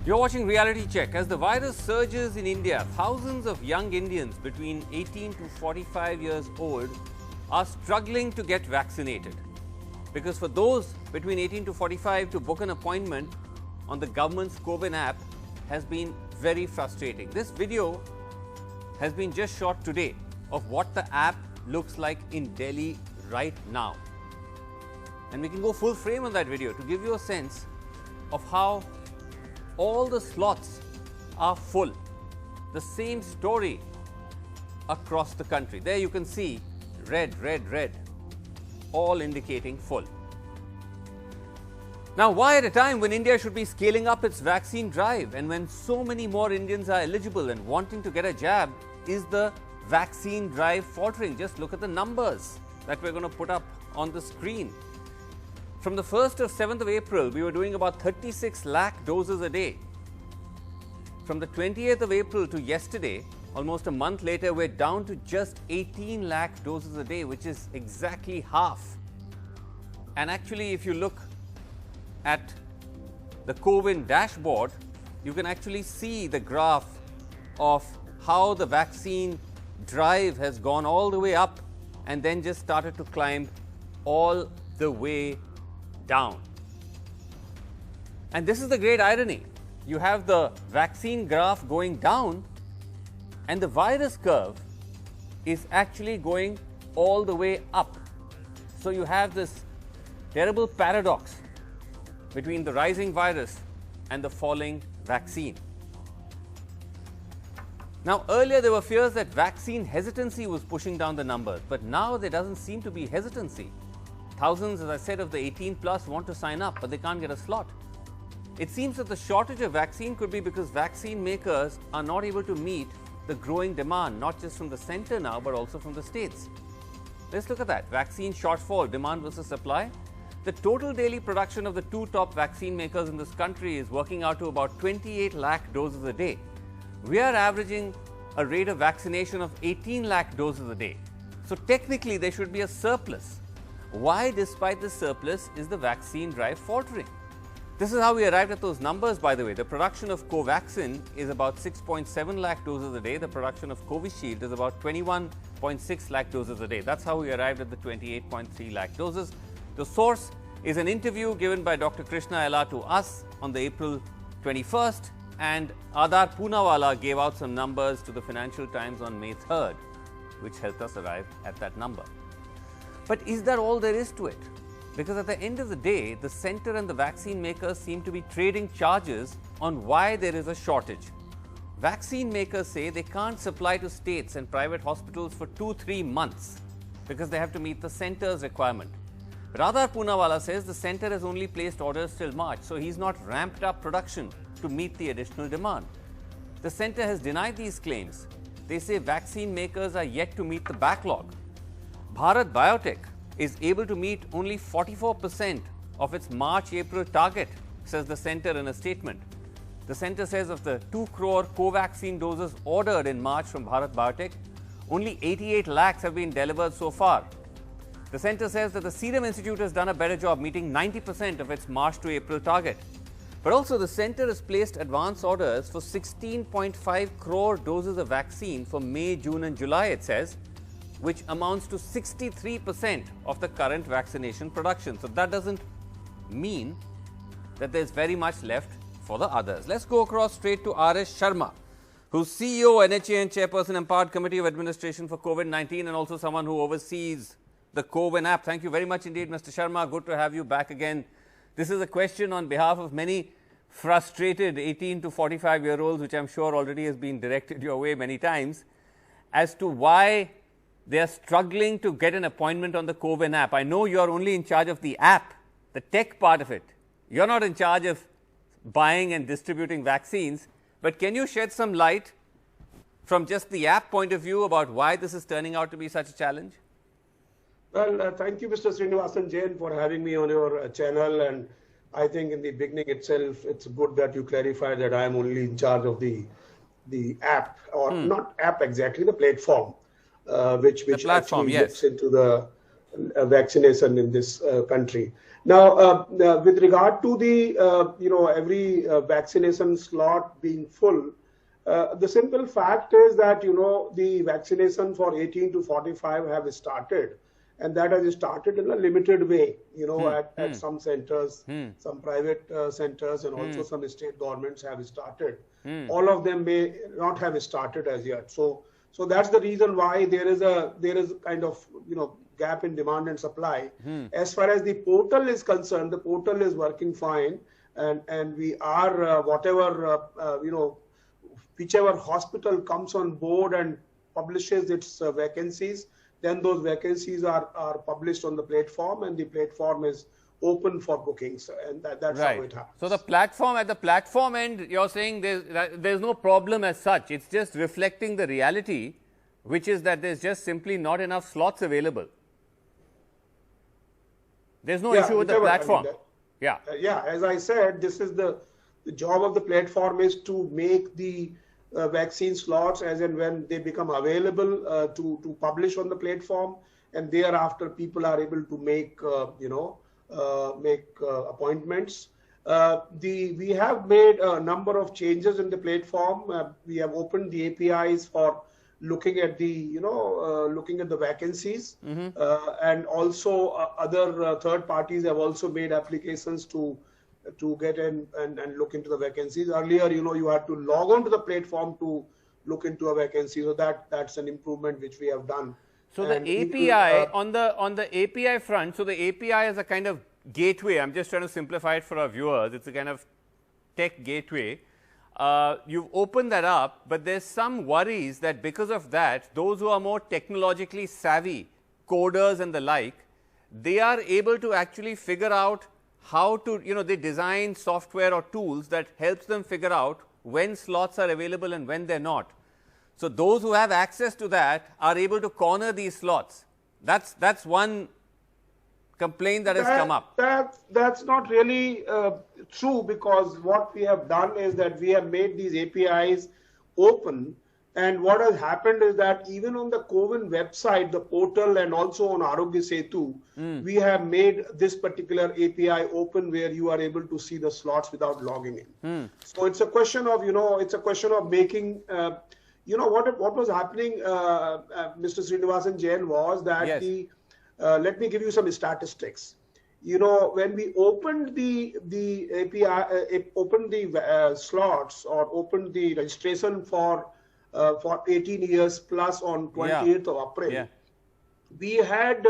You're watching Reality Check. As the virus surges in India, thousands of young Indians between 18 to 45 years old are struggling to get vaccinated. Because for those between 18 to 45 to book an appointment on the government's CoWIN app has been very frustrating. This video has been just shot today of what the app looks like in Delhi right now. And we can go full frame on that video to give you a sense of how all the slots are full. The same story across the country. There you can see red, red, red, all indicating full. Now, why at a time when India should be scaling up its vaccine drive and when so many more Indians are eligible and wanting to get a jab, is the vaccine drive faltering? Just look at the numbers that we're going to put up on the screen. From the 1st to 7th of April, we were doing about 36 lakh doses a day. From the 28th of April to yesterday, almost a month later, we're down to just 18 lakh doses a day, which is exactly half. And actually, if you look at the CoWIN dashboard, you can actually see the graph of how the vaccine drive has gone all the way up and then just started to climb all the way down. And this is the great irony. You have the vaccine graph going down and the virus curve is actually going all the way up. So you have this terrible paradox between the rising virus and the falling vaccine. Now, earlier there were fears that vaccine hesitancy was pushing down the numbers, but now there doesn't seem to be hesitancy. Thousands, as I said, of the 18 plus want to sign up, but they can't get a slot. It seems that the shortage of vaccine could be because vaccine makers are not able to meet the growing demand, not just from the center now, but also from the states. Let's look at that. Vaccine shortfall, demand versus supply. The total daily production of the two top vaccine makers in this country is working out to about 28 lakh doses a day. We are averaging a rate of vaccination of 18 lakh doses a day. So technically there should be a surplus. Why, despite the surplus, is the vaccine drive faltering? This is how we arrived at those numbers, by the way. The production of Covaxin is about 6.7 lakh doses a day. The production of Covishield is about 21.6 lakh doses a day. That's how we arrived at the 28.3 lakh doses. The source is an interview given by Dr. Krishna Ella to us on the April 21st, and Adar Poonawalla gave out some numbers to the Financial Times on May 3rd, which helped us arrive at that number. But is that all there is to it? Because at the end of the day, the center and the vaccine makers seem to be trading charges on why there is a shortage. Vaccine makers say they can't supply to states and private hospitals for 2-3 months because they have to meet the center's requirement. Adar Poonawalla says the center has only placed orders till March, so he's not ramped up production to meet the additional demand. The center has denied these claims. They say vaccine makers are yet to meet the backlog. Bharat Biotech is able to meet only 44% of its March-April target, says the center in a statement. The center says of the 2 crore Covaxin doses ordered in March from Bharat Biotech, only 88 lakhs have been delivered so far. The center says that the Serum Institute has done a better job meeting 90% of its March to April target. But also the center has placed advance orders for 16.5 crore doses of vaccine for May, June and July, it says, which amounts to 63% of the current vaccination production. So that doesn't mean that there's very much left for the others. Let's go across straight to R.S. Sharma, who's CEO, NHA and Chairperson, Empowered Committee of Administration for COVID-19 and also someone who oversees the CoWIN app. Thank you very much indeed, Mr. Sharma. Good to have you back again. This is a question on behalf of many frustrated 18 to 45-year-olds, which I'm sure already has been directed your way many times, as to why they are struggling to get an appointment on the CoWIN app. I know you are only in charge of the app, the tech part of it. You're not in charge of buying and distributing vaccines, but can you shed some light from just the app point of view about why this is turning out to be such a challenge? Well, thank you, Mr. Srinivasan Jain, for having me on your channel. And I think in the beginning itself, it's good that you clarify that I am only in charge of the app, or not app exactly, the platform, which platform, actually yes, looks into the vaccination in this country. Now, with regard to the every vaccination slot being full, the simple fact is that the vaccination for 18 to 45 have started, and that has started in a limited way. At some centers, some private centers, and also some state governments have started. All of them may not have started as yet. So that's the reason why there is kind of gap in demand and supply. As far as the portal is concerned, the portal is working fine, and we are whichever hospital comes on board and publishes its vacancies, then those vacancies are published on the platform, and the platform is open for bookings, and that's right. how it happens. So the platform, at the platform end, you're saying there's no problem as such. It's just reflecting the reality, which is that there's just simply not enough slots available. There's no issue with the platform. As I said, this is the job of the platform is to make the vaccine slots as and when they become available to publish on the platform, and thereafter people are able to make appointments. We have made a number of changes in the platform. We have opened the APIs for looking at the vacancies, and also other third parties have also made applications to get in and look into the vacancies. Earlier, you had to log on to the platform to look into a vacancy. So that's an improvement which we have done. So the API on the API front, so the API is a kind of gateway. I'm just trying to simplify it for our viewers. It's a kind of tech gateway. You've opened that up, but there's some worries that because of that, those who are more technologically savvy, coders and the like, they are able to actually figure out how to, they design software or tools that helps them figure out when slots are available and when they're not. So those who have access to that are able to corner these slots. That's one complaint that has come up. That's not really true, because what we have done is that we have made these APIs open, and what has happened is that even on the CoWIN website, the portal, and also on Arogya Setu, we have made this particular API open where you are able to see the slots without logging in. So it's a question of making. What was happening, Mr. Srinivasan Jain, was that yes. Let me give you some statistics. When we opened the API, opened the slots or opened the registration for 18 years plus on 28th of April, we had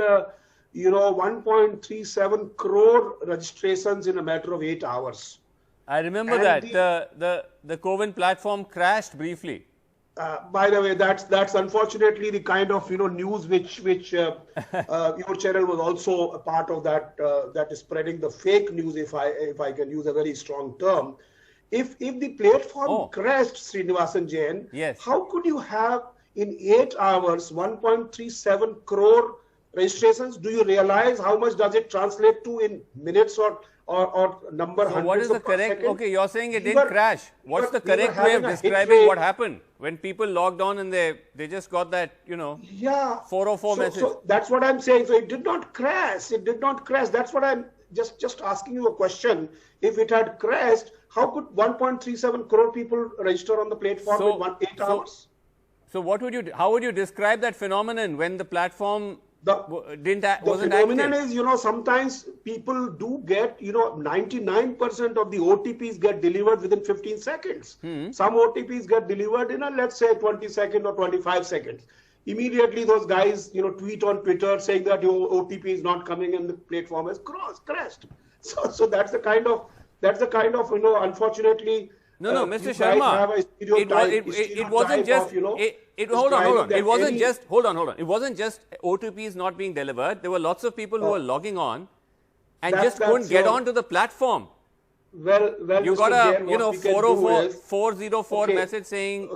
1.37 crore registrations in a matter of 8 hours. I remember that the CoWIN platform crashed briefly. By the way, that's unfortunately the kind of news which your channel was also a part of, that is spreading the fake news, if I can use a very strong term. If the platform crashed, Srinivasan Jain, yes. How could you have in 8 hours 1.37 crore registrations? Do you realize how much does it translate to in minutes or number? So what is the correct? Okay, you're saying it didn't crash. What's the correct way of describing what happened when people logged on and they just got that 404 message? So that's what I'm saying. So it did not crash. It did not crash. That's what I'm just asking you a question. If it had crashed, how could 1.37 crore people register on the platform in 8 hours? So how would you describe that phenomenon when the platform wasn't active? The phenomenon is, sometimes people do get, 99% of the OTPs get delivered within 15 seconds. Some OTPs get delivered in let's say 20 seconds or 25 seconds. Immediately those guys, tweet on Twitter saying that your OTP is not coming and the platform has crashed. So that's the kind of, unfortunately. No, Mr. Sharma, it wasn't just, hold on. It wasn't just, hold on. It wasn't just OTPs not being delivered. There were lots of people who were logging on and just couldn't get onto the platform. Well, you got a, 404 message saying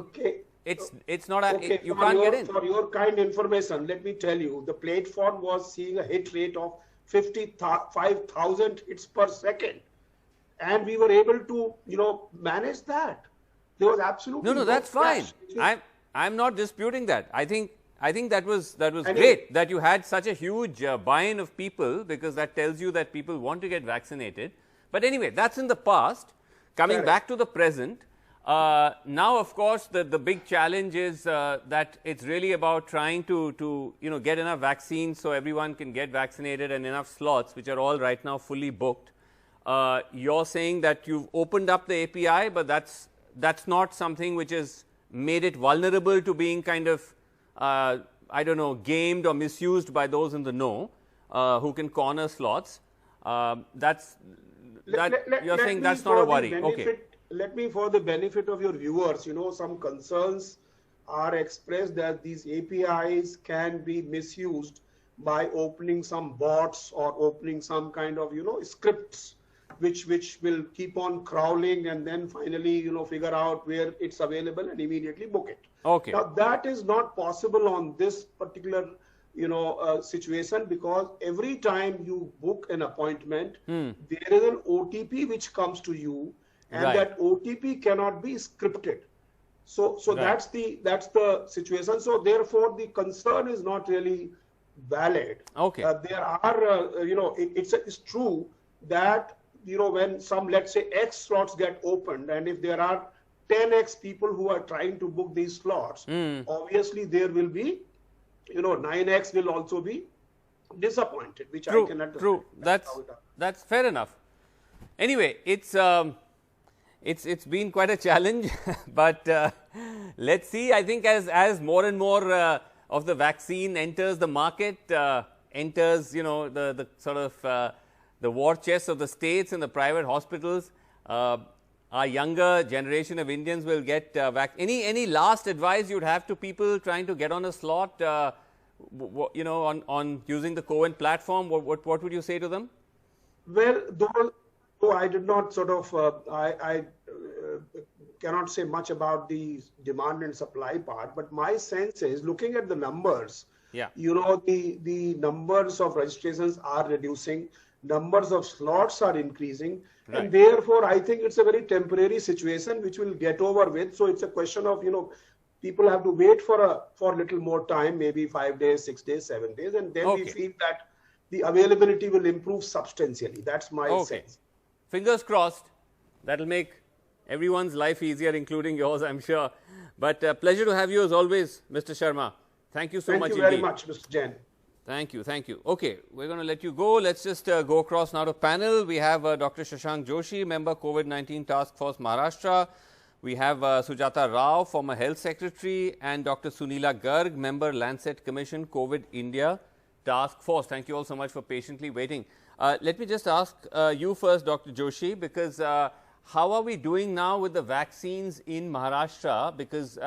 it's not, you can't get in. For your kind information, let me tell you, the platform was seeing a hit rate of 55,000 hits per second. And we were able to, manage that. There was absolutely no, that's fine. I'm not disputing that. I think I think that was And great that you had such a huge buy-in of people, because that tells you that people want to get vaccinated. But anyway, that's in the past. Coming Correct. back to the present, now of course the big challenge is that it's really about trying to get enough vaccines so everyone can get vaccinated, and enough slots, which are all right now fully booked. You're saying that you've opened up the API, but that's not something which has made it vulnerable to being kind of I don't know, gamed or misused by those in the know who can corner slots. You're saying that's not a worry. Okay. Let me, for the benefit of your viewers, some concerns are expressed that these APIs can be misused by opening some bots or opening some kind of, scripts which will keep on crawling and then finally, figure out where it's available and immediately book it. Okay. Now, that is not possible on this particular situation, because every time you book an appointment, there is an OTP which comes to you, and Right. that OTP cannot be scripted. So Right. that's the situation. So therefore, the concern is not really valid. Okay. There are, it's true that when some, let's say, X slots get opened, and if there are 10x people who are trying to book these slots, obviously there will be 9x will also be disappointed, which I can understand. True. That's fair enough. Anyway, it's been quite a challenge, but let's see. I think as more and more of the vaccine enters the market, enters the sort of the war chest of the states and the private hospitals, our younger generation of Indians will get any last advice you'd have to people trying to get on a slot, on using the COVIN platform? What would you say to them? Well, though I did not sort of, I cannot say much about the demand and supply part, but my sense is, looking at the numbers, Yeah. the numbers of registrations are reducing, numbers of slots are increasing, Right. and therefore I think it's a very temporary situation which will get over with. So it's a question of, people have to wait for a little more time, maybe 5 days, 6 days, 7 days, and then we Okay. feel that the availability will improve substantially. That's my sense. Fingers crossed. That'll make everyone's life easier, including yours, I'm sure. But pleasure to have you as always, Mr. Sharma. Thank you so much Thank you indeed. very much, Mr. Jain. Thank you. Thank you. Okay, we're going to let you go. Let's just go across now to panel. We have Dr. Shashank Joshi, member COVID-19 Task Force Maharashtra. We have Sujata Rao, former Health Secretary, and Dr. Sunila Garg, member Lancet Commission COVID India Task Force. Thank you all so much for patiently waiting. Let me just ask you first, Dr. Joshi, because how are we doing now with the vaccines in Maharashtra? Because,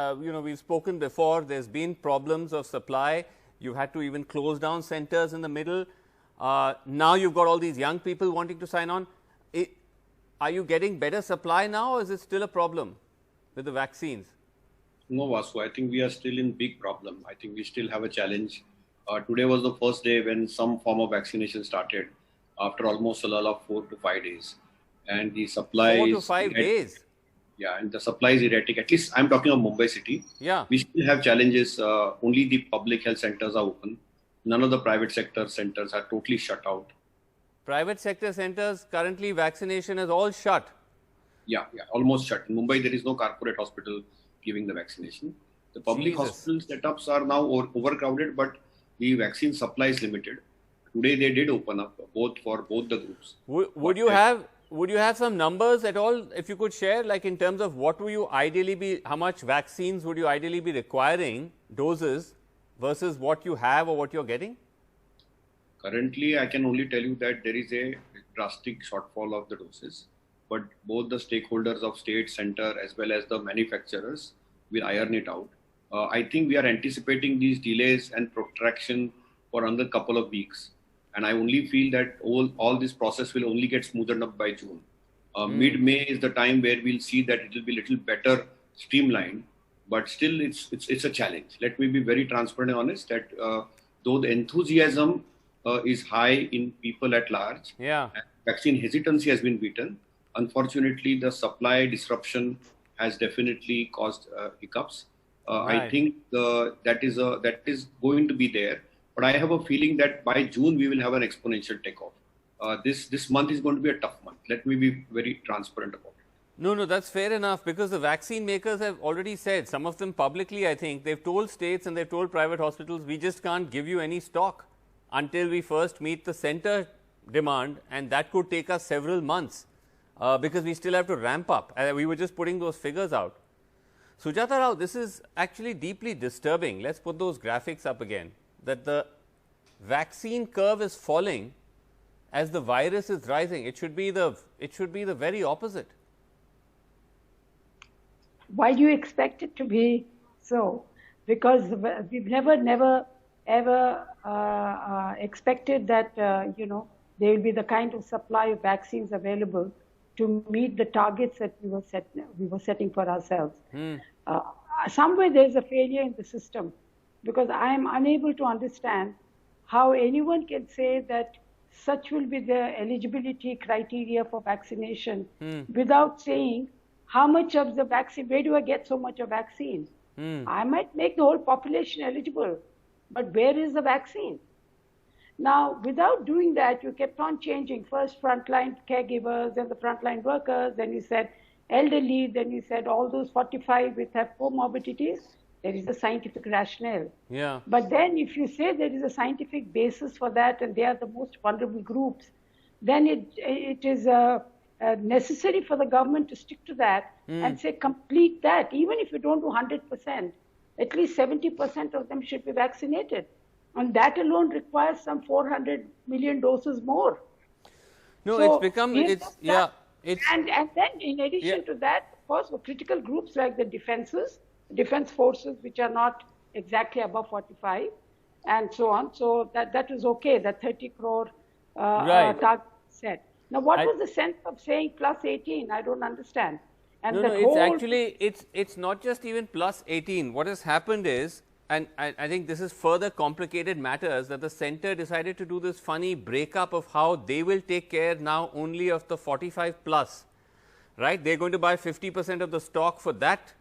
we've spoken before, there's been problems of supply. You've had to even close down centers in the middle. Now you've got all these young people wanting to sign on. Are you getting better supply now, or is it still a problem with the vaccines? No, Vasu, I think we are still in big problem. I think we still have a challenge. Today was the first day when some form of vaccination started after almost a lot of 4 to 5 days. And the supply 4 to is 5 days? Yeah, and the supply is erratic. At least I'm talking of Mumbai city. Yeah. We still have challenges. Only the public health centers are open. None of the private sector centers are totally shut out. Private sector centers, currently vaccination is all shut. Yeah, almost shut. In Mumbai, there is no corporate hospital giving the vaccination. The public Jesus. hospital setups are now overcrowded, but the vaccine supply is limited. Today, they did open up for both the groups. Would you have some numbers at all, if you could share, like in terms of what would you ideally be, how much vaccines would you ideally be requiring, doses, versus what you have or what you're getting? Currently, I can only tell you that there is a drastic shortfall of the doses, but both the stakeholders of state, center, as well as the manufacturers will iron it out. I think we are anticipating these delays and protraction for another couple of weeks. And I only feel that all this process will only get smoothed up by June. Mid-May is the time where we'll see that it will be a little better streamlined, but still it's a challenge. Let me be very transparent and honest that though the enthusiasm is high in people at large, Yeah. vaccine hesitancy has been beaten. Unfortunately, the supply disruption has definitely caused hiccups. I Right. think that is going to be there. But I have a feeling that by June we will have an exponential takeoff. This month is going to be a tough month. Let me be very transparent about it. No, that's fair enough, because the vaccine makers have already said, some of them publicly, I think, they've told states and they've told private hospitals, we just can't give you any stock until we first meet the center demand, and that could take us several months because we still have to ramp up. We were just putting those figures out. Sujata Rao, this is actually deeply disturbing. Let's put those graphics up again, that the vaccine curve is falling as the virus is rising. It should be the very opposite. Why do you expect it to be so? Because we've never ever expected that there will be the kind of supply of vaccines available to meet the targets that we were setting for ourselves. Somewhere there is a failure in the system, because I am unable to understand how anyone can say that such will be the eligibility criteria for vaccination without saying how much of the vaccine, where do I get so much of vaccine? I might make the whole population eligible, but where is the vaccine? Now, without doing that, you kept on changing. First, frontline caregivers, then the frontline workers, then you said elderly, then you said all those 45 with have comorbidities. There is a scientific rationale. Yeah. But then if you say there is a scientific basis for that and they are the most vulnerable groups, then it is necessary for the government to stick to that and say complete that. Even if you don't do 100%, at least 70% of them should be vaccinated. And that alone requires some 400 million doses more. No, So it's become, we have it's, just yeah, done- it's, And then in addition to that, of course, for critical groups like the defense forces, which are not exactly above 45, and so on. So that is okay, that 30 crore Right. target set. Now, what I- was the sense of saying plus 18? I don't understand. And no, that it's whole- actually, it's not just even plus 18. What has happened is, and I think this is further complicated matters, that the center decided to do this funny breakup of how they will take care now only of the 45 plus, right? They're going to buy 50% of the stock for that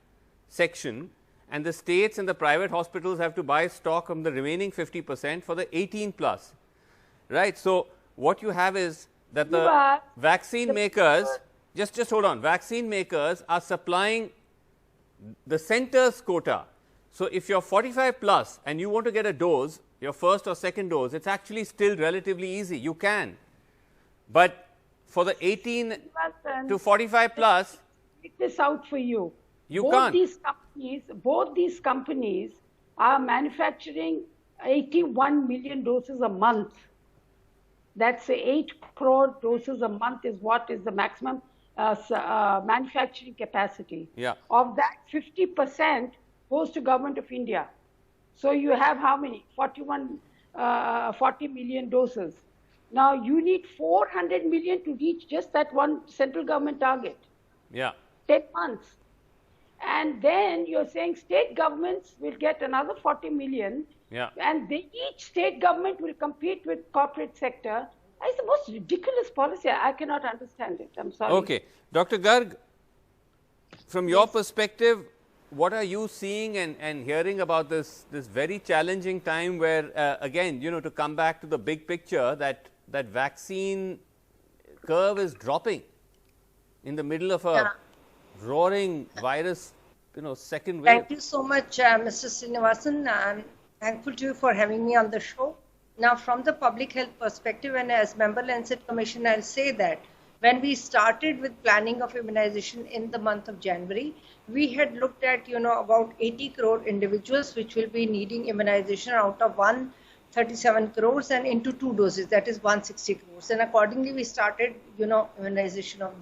section, and the states and the private hospitals have to buy stock from the remaining 50% for the 18 plus, right? So what you have is that the But vaccine makers, just hold on, vaccine makers are supplying the center's quota. So if you're 45 plus and you want to get a dose, your first or second dose, it's actually still relatively easy. You can. But for the 18 to 45 plus, Take this out for you. You both can't. Both these companies are manufacturing 81 million doses a month. That's 8 crore doses a month is what is the maximum manufacturing capacity. Yeah. Of that, 50% goes to Government of India. So you have how many? 40 million doses. Now you need 400 million to reach just that one central government target. yeah, 10 months. And then you're saying state governments will get another 40 million. yeah. And each state government will compete with corporate sector. It's the most ridiculous policy. I cannot understand it. I'm sorry. Okay. Dr. Garg, from your perspective, what are you seeing and hearing about this very challenging time where, again, to come back to the big picture, that vaccine curve is dropping in the middle of a roaring virus, second wave? Thank you so much, Mr. Srinivasan. I'm thankful to you for having me on the show. Now, from the public health perspective, and as member Lancet Commission, I'll say that when we started with planning of immunization in the month of January, we had looked at, about 80 crore individuals which will be needing immunization out of 137 crores and into 2 doses, that is 160 crores. And accordingly, we started, immunization of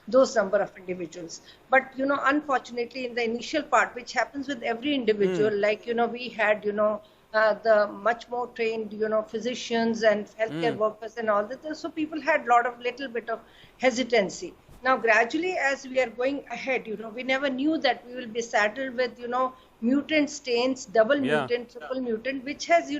those number of individuals. But, unfortunately, in the initial part, which happens with every individual, like, we had, the much more trained, physicians and healthcare workers and all that. So people had little bit of hesitancy. Now, gradually, as we are going ahead, we never knew that we will be saddled with, mutant strains, double mutant, triple mutant, which has,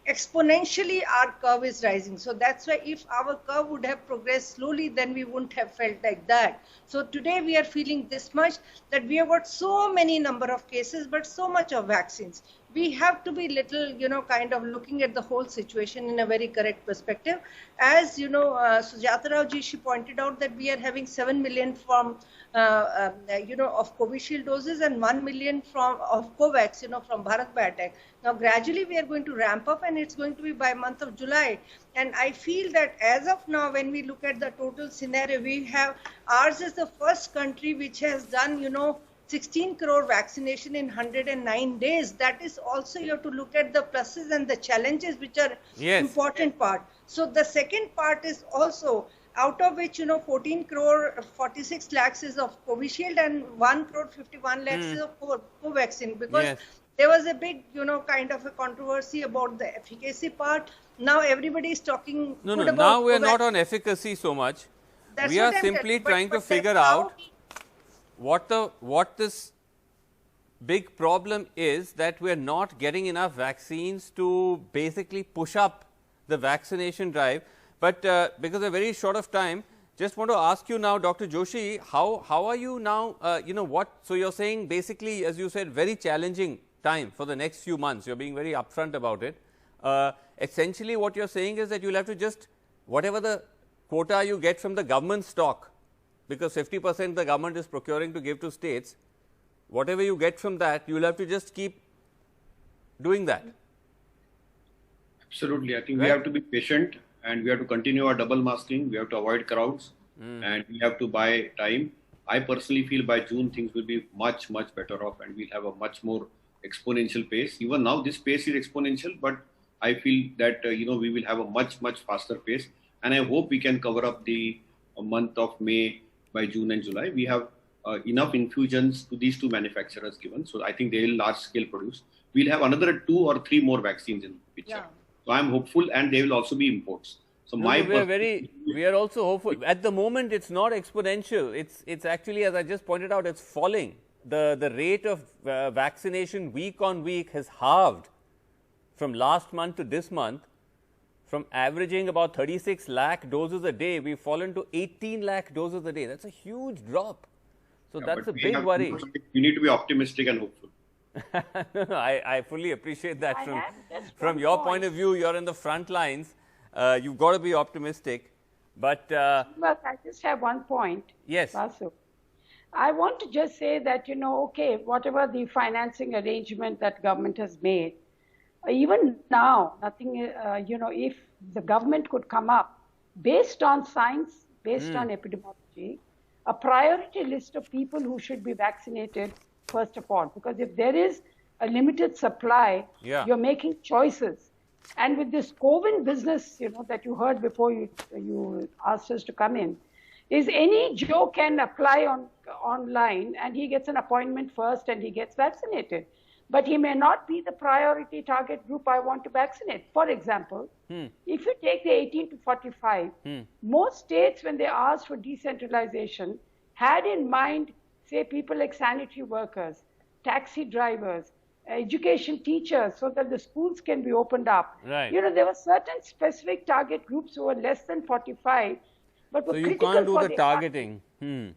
exponentially our curve is rising. So that's why if our curve would have progressed slowly, then we wouldn't have felt like that. So today we are feeling this much, that we have got so many number of cases, but so much of vaccines. We have to be little, kind of looking at the whole situation in a very correct perspective. As Sujata Rao ji, she pointed out that we are having 7 million from, of Covishield doses and 1 million of Covax, from Bharat Biotech. Now, gradually we are going to ramp up, and it's going to be by month of July. And I feel that as of now, when we look at the total scenario, ours is the first country which has done, 16 crore vaccination in 109 days. That is also, you have to look at the pluses and the challenges, which are important part. So the second part is also, out of which, 14 crore 46 lakhs is of Covishield and 1 crore 51 lakhs is of Covaxin, because there was a big, kind of a controversy about the efficacy part. Now everybody is talking about now we are Covaxin. not on efficacy so much. That's we what are I'm simply telling. trying to But figure that's how out what this big problem is, that we are not getting enough vaccines to basically push up the vaccination drive. But because we are very short of time, just want to ask you now, Dr. Joshi, how are you now, so you are saying basically, as you said, very challenging time for the next few months. You are being very upfront about it. Essentially what you are saying is that you will have to just, whatever the quota you get from the government stock, because 50% the government is procuring to give to states, whatever you get from that, you will have to just keep doing that. Absolutely. I think we have to be patient, and we have to continue our double masking. We have to avoid crowds, and we have to buy time. I personally feel by June things will be much, much better off, and we'll have a much more exponential pace. Even now this pace is exponential, but I feel that, we will have a much, much faster pace. And I hope we can cover up the month of May by June and July. We have enough infusions to these two manufacturers given. So I think they will large scale produce. We'll have another 2 or 3 more vaccines in the picture. So I'm hopeful, and they will also be imports. So we are also hopeful. At the moment, it's not exponential. It's actually, as I just pointed out, it's falling. The rate of vaccination week on week has halved from last month to this month. From averaging about 36 lakh doses a day, we've fallen to 18 lakh doses a day. That's a huge drop. So that's a big worry. You need to be optimistic and hopeful. I fully appreciate that. From your point of view, you're in the front lines. You've got to be optimistic. But well, I just have one point. Yes. Vasu. I want to just say that, okay, whatever the financing arrangement that government has made, even now, nothing, if the government could come up based on science, based on epidemiology, a priority list of people who should be vaccinated, first of all, because if there is a limited supply, you're making choices. And with this COVID business, that you heard before you asked us to come in, is any Joe can apply online and he gets an appointment first and he gets vaccinated. But he may not be the priority target group I want to vaccinate. For example, if you take the 18 to 45, most states, when they asked for decentralization, had in mind, say, people like sanitary workers, taxi drivers, education teachers, so that the schools can be opened up. Right. There were certain specific target groups who were less than 45, but were so you critical can't do for the targeting.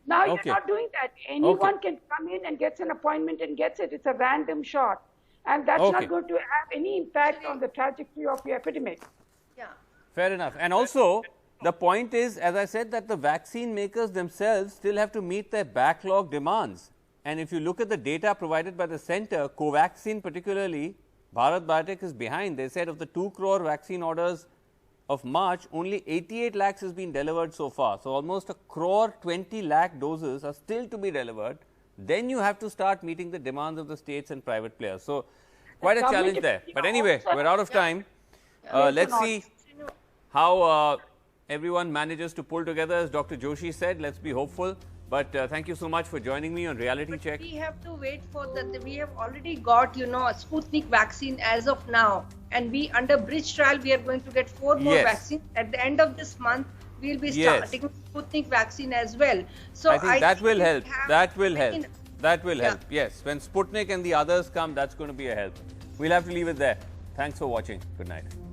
Now you're not doing that. Anyone can come in and gets an appointment and gets it. It's a random shot. And that's not going to have any impact on the trajectory of your epidemic. Yeah. Fair enough. And also, the point is, as I said, that the vaccine makers themselves still have to meet their backlog demands. And if you look at the data provided by the center, Covaxin particularly, Bharat Biotech is behind. They said of the 2 crore vaccine orders of March, only 88 lakhs has been delivered so far. So almost 1 crore 20 lakh doses are still to be delivered. Then you have to start meeting the demands of the states and private players. So quite a challenge there. But anyway, we're out of time. Let's see how everyone manages to pull together. As Dr. Joshi said, let's be hopeful. But thank you so much for joining me on Reality Check. We have to wait for we have already got, a Sputnik vaccine as of now. And under bridge trial, we are going to get 4 more vaccines. At the end of this month, we'll be starting Sputnik vaccine as well. So I think that will help. That will help. That will help. Yes. When Sputnik and the others come, that's going to be a help. We'll have to leave it there. Thanks for watching. Good night.